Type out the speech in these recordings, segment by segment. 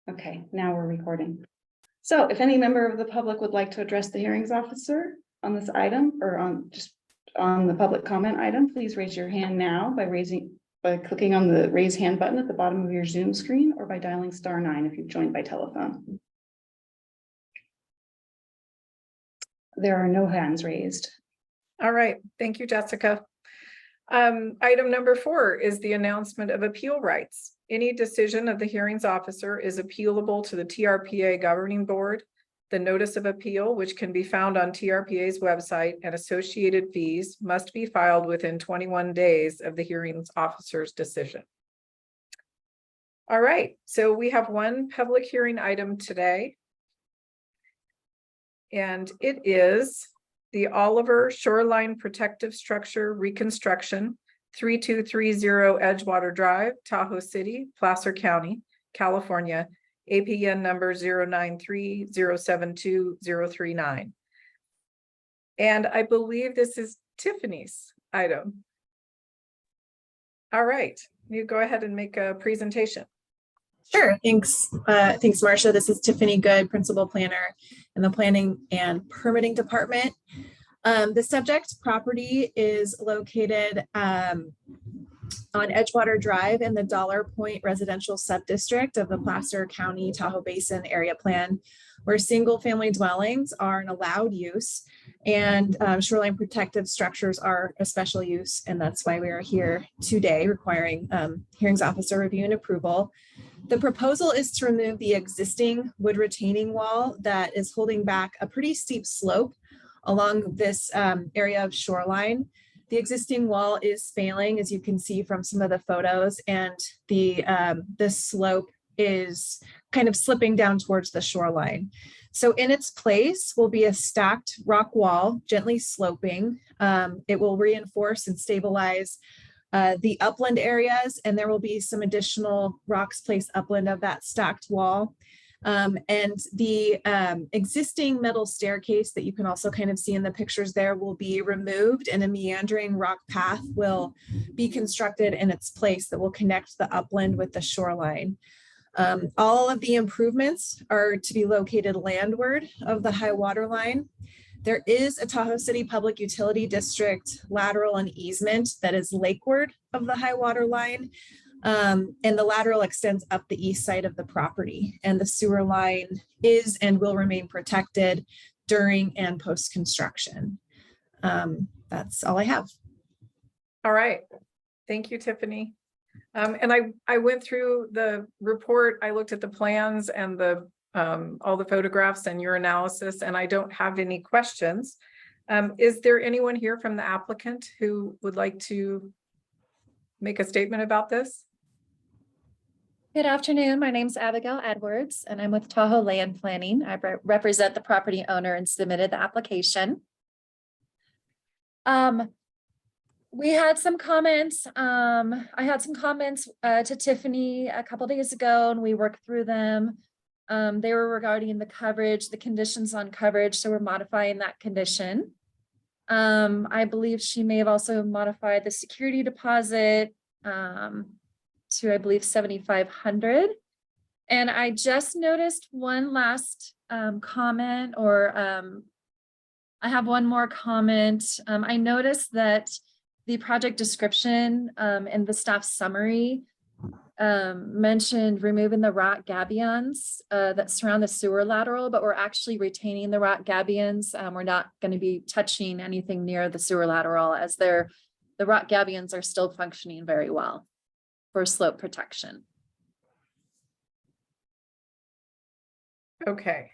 Okay, now we're recording. So if any member of the public would like to address the hearings officer on this item or on the public comment item, please raise your hand now by clicking on the raise hand button at the bottom of your Zoom screen or by dialing *9 if you've joined by telephone. There are no hands raised. All right, thank you, Jessica. Item number 4 is the announcement of appeal rights. Any decision of the hearings officer is appealable to the TRPA governing board. The notice of appeal, which can be found on TRPA's website, and associated fees must be filed within 21 days of the hearings officer's decision. All right, so we have one public hearing item today, and it is the Oliver Shoreline Protective Structure Reconstruction, 3230 Edgewater Drive, Tahoe City, Placer County, California, APN number 093072039. And I believe this is Tiffany's item. All right, you go ahead and make a presentation. Sure, thanks. Thanks, Marcia. This is Tiffany Good, Principal Planner in the Planning and Permitting Department. The subject property is located on Edgewater Drive in the Dollar Point Residential Subdistrict of the Placer County Tahoe Basin Area Plan, where single-family dwellings are an allowed use and shoreline protective structures are a special use, and that's why we are here today requiring hearings officer review and approval. The proposal is to remove the existing wood retaining wall that is holding back a pretty steep slope along this area of shoreline. The existing wall is failing, as you can see from some of the photos, and the slope is kind of slipping down towards the shoreline. So in its place will be a stacked rock wall, gently sloping. It will reinforce and stabilize the upland areas, and there will be some additional rocks placed upland of that stacked wall. And the existing metal staircase that you can also kind of see in the pictures there will be removed, and a meandering rock path will be constructed in its place that will connect the upland with the shoreline. All of the improvements are to be located landward of the high water line. There is a Tahoe City Public Utility District lateral and easement that is lakeward of the high water line. And the lateral extends up the east side of the property, and the sewer line is and will remain protected during and post construction. That's all I have. All right, thank you, Tiffany. And I went through the report. I looked at the plans and the all the photographs and your analysis, and I don't have any questions. Is there anyone here from the applicant who would like to make a statement about this? Good afternoon. My name is Abigail Edwards, and I'm with Tahoe Land Planning. I represent the property owner and submitted the application. We had some comments. I had some comments to Tiffany a couple days ago, and we worked through them. They were regarding the coverage, the conditions on coverage, so we're modifying that condition. I believe she may have also modified the security deposit to, I believe, $7,500. And I just noticed one last comment, or I have one more comment. I noticed that the project description and the staff summary mentioned removing the rock gabions that surround the sewer lateral, but we're actually retaining the rock gabions. We're not going to be touching anything near the sewer lateral, as the rock gabions are still functioning very well for slope protection. Okay,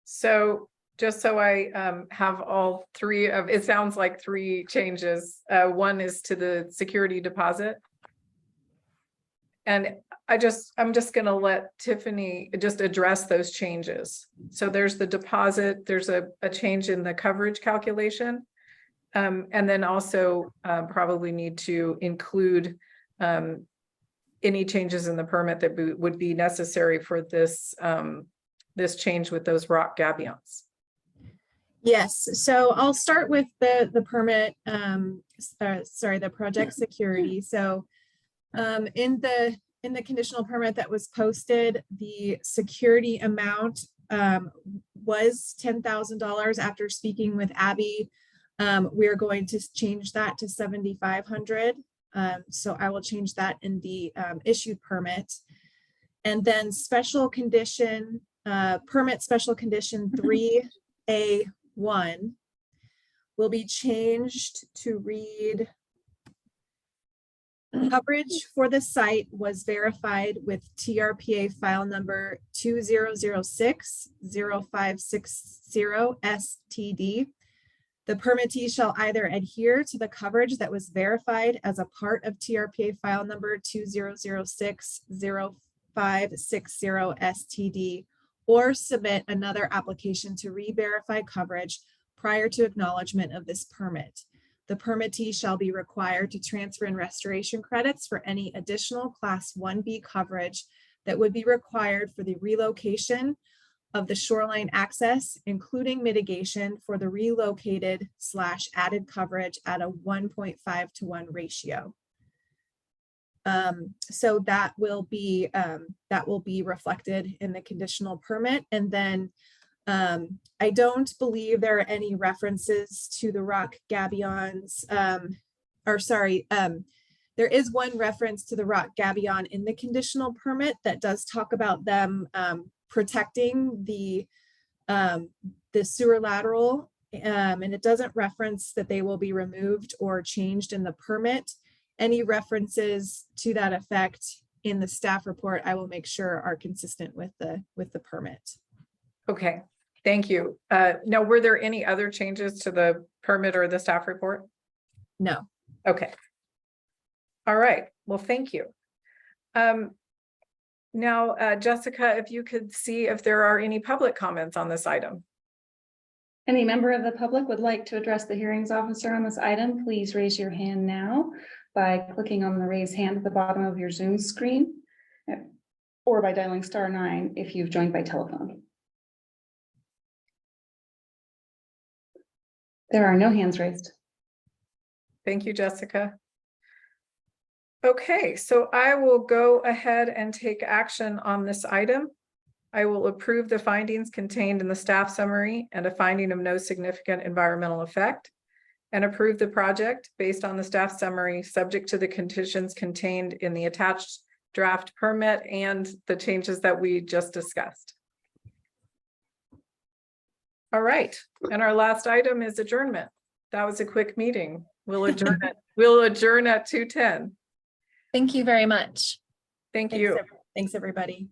so just so I have all three of, it sounds like 3 changes. One is to the security deposit. And I'm just going to let Tiffany just address those changes. So there's the deposit, there's a change in the coverage calculation. And then also probably need to include any changes in the permit that would be necessary for this this change with those rock gabions. Yes, so I'll start with the permit, the project security. So in the in the conditional permit that was posted, the security amount was $10,000. After speaking with Abby, we are going to change that to $7,500. So I will change that in the issued permit. And then special condition, permit special condition 3A1 will be changed to read: coverage for the site was verified with TRPA file number 2006-0560 STD. The permittee shall either adhere to the coverage that was verified as a part of TRPA file number 2006-0560 STD, or submit another application to re-verify coverage prior to acknowledgement of this permit. The permittee shall be required to transfer in restoration credits for any additional Class 1B coverage that would be required for the relocation of the shoreline access, including mitigation for the relocated/added coverage at a 1.5-to-1 ratio. So that will be reflected in the conditional permit. And then I don't believe there are any references to the rock gabions, there is one reference to the rock gabion in the conditional permit that does talk about them protecting the sewer lateral, and it doesn't reference that they will be removed or changed in the permit. Any references to that effect in the staff report, I will make sure are consistent with the permit. Okay, thank you. Now, were there any other changes to the permit or the staff report? No. Okay. All right, well, thank you. Now, Jessica, if you could see if there are any public comments on this item. Any member of the public would like to address the hearings officer on this item, please raise your hand now by clicking on the raise hand at the bottom of your Zoom screen, or by dialing *9 if you've joined by telephone. There are no hands raised. Thank you, Jessica. Okay, so I will go ahead and take action on this item. I will approve the findings contained in the staff summary and a finding of no significant environmental effect, and approve the project based on the staff summary, subject to the conditions contained in the attached draft permit and the changes that we just discussed. All right, and our last item is adjournment. That was a quick meeting. We'll adjourn at 2:10. Thank you very much. Thank you. Thanks, everybody.